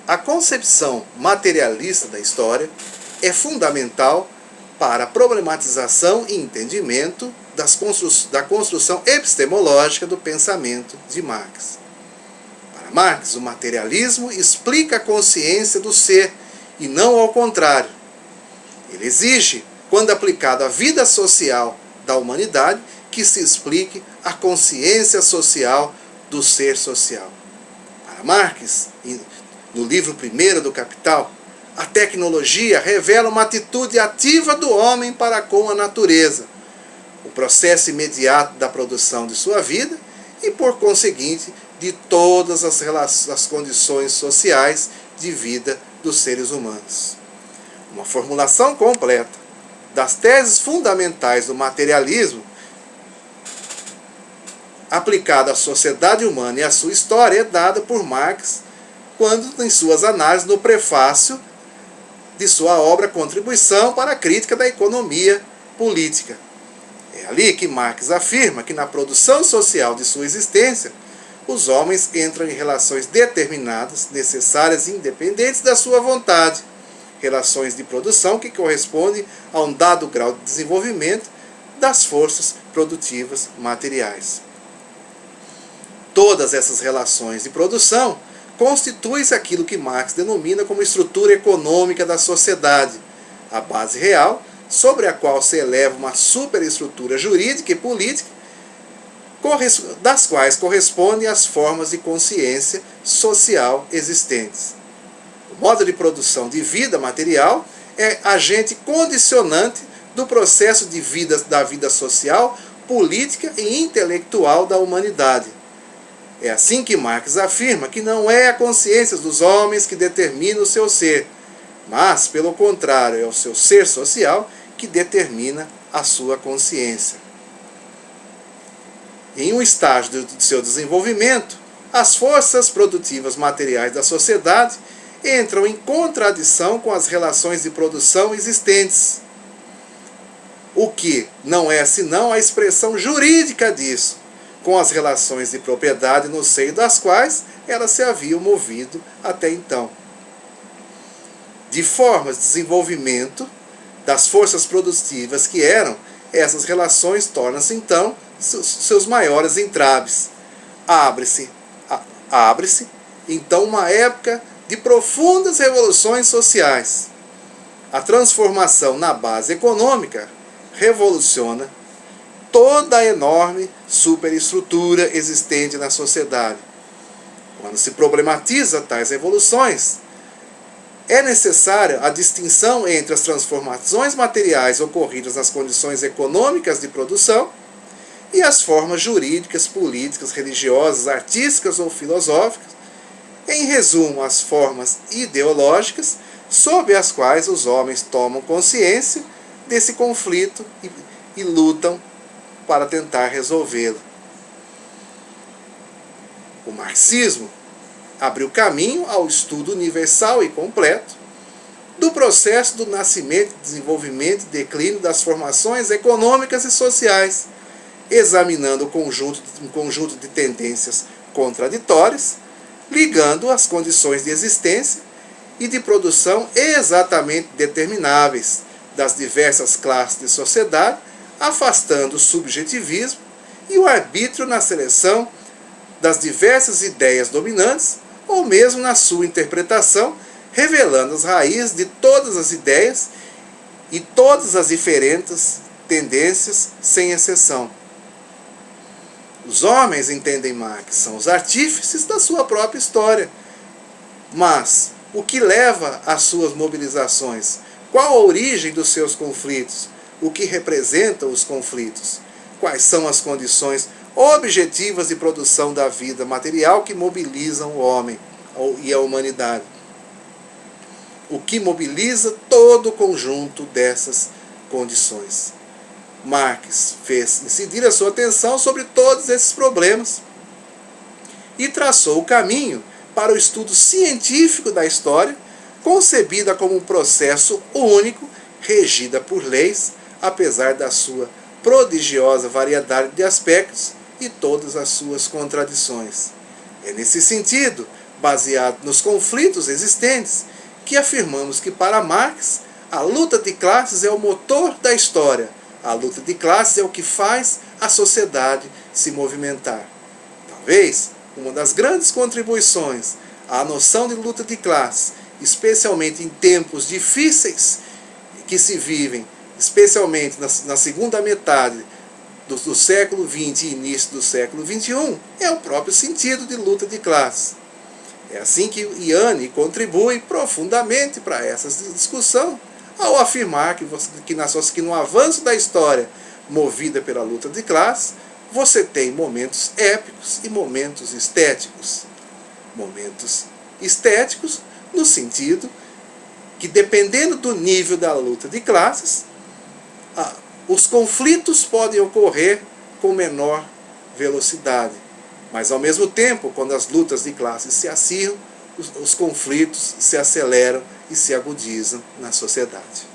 A concepção materialista da história é fundamental para a problematização e entendimento da construção epistemológica do pensamento de Marx. Para Marx, o materialismo explica a consciência do ser e não ao contrário. Ele exige, quando aplicado à vida social da humanidade, que se explique a consciência social do ser social. Para Marx, no livro 1º do Capital, a tecnologia revela uma atitude ativa do homem para com a natureza, o processo imediato da produção de sua vida e, por conseguinte, de todas as condições sociais de vida dos seres humanos. Uma formulação completa das teses fundamentais do materialismo aplicada à sociedade humana e à sua história é dada por Marx quando, em suas análises, no prefácio de sua obra Contribuição para a Crítica da Economia Política. É ali que Marx afirma que na produção social de sua existência, os homens entram em relações determinadas, necessárias e independentes da sua vontade, relações de produção que correspondem a um dado grau de desenvolvimento das forças produtivas materiais. Todas essas relações de produção constituem-se aquilo que Marx denomina como estrutura econômica da sociedade, a base real sobre a qual se eleva uma superestrutura jurídica e política, das quais correspondem as formas de consciência social existentes. O modo de produção de vida material é agente condicionante do processo de vida da vida social, política e intelectual da humanidade. É assim que Marx afirma que não é a consciência dos homens que determina o seu ser, mas, pelo contrário, é o seu ser social que determina a sua consciência. Em um estágio do seu desenvolvimento, as forças produtivas materiais da sociedade entram em contradição com as relações de produção existentes, o que não é senão a expressão jurídica disso, com as relações de propriedade no seio das quais elas se haviam movido até então. De formas de desenvolvimento das forças produtivas que eram, essas relações tornam-se então seus maiores entraves. Abre-se então uma época de profundas revoluções sociais. A transformação na base econômica revoluciona toda a enorme superestrutura existente na sociedade. Quando se problematiza tais revoluções, é necessária a distinção entre as transformações materiais ocorridas nas condições econômicas de produção e as formas jurídicas, políticas, religiosas, artísticas ou filosóficas, em resumo, as formas ideológicas sob as quais os homens tomam consciência desse conflito e lutam para tentar resolvê-lo. O marxismo abriu caminho ao estudo universal e completo do processo do nascimento, desenvolvimento e declínio das formações econômicas e sociais, examinando um conjunto de tendências contraditórias, ligando as condições de existência e de produção exatamente determináveis das diversas classes de sociedade, afastando o subjetivismo e o arbítrio na seleção das diversas ideias dominantes, ou mesmo na sua interpretação, revelando as raízes de todas as ideias e todas as diferentes tendências, sem exceção. Os homens, entendem Marx, são os artífices da sua própria história. Mas o que leva às suas mobilizações? Qual a origem dos seus conflitos? O que representam os conflitos? Quais são as condições objetivas de produção da vida material que mobilizam o homem e a humanidade? O que mobiliza todo o conjunto dessas condições? Marx fez incidir a sua atenção sobre todos esses problemas e traçou o caminho para o estudo científico da história, concebida como um processo único, regida por leis, apesar da sua prodigiosa variedade de aspectos e todas as suas contradições. É nesse sentido, baseado nos conflitos existentes, que afirmamos que para Marx a luta de classes é o motor da história. A luta de classes é o que faz a sociedade se movimentar. Talvez uma das grandes contribuições à noção de luta de classes, especialmente em tempos difíceis que se vivem, especialmente na segunda metade do século XX e início do século XXI, é o próprio sentido de luta de classes. É assim que Yanni contribui profundamente para essa discussão, ao afirmar que no avanço da história movida pela luta de classes, você tem momentos épicos e momentos estéticos. Momentos estéticos no sentido que, dependendo do nível da luta de classes, os conflitos podem ocorrer com menor velocidade. Mas, ao mesmo tempo, quando as lutas de classes se acirram, os conflitos se aceleram e se agudizam na sociedade.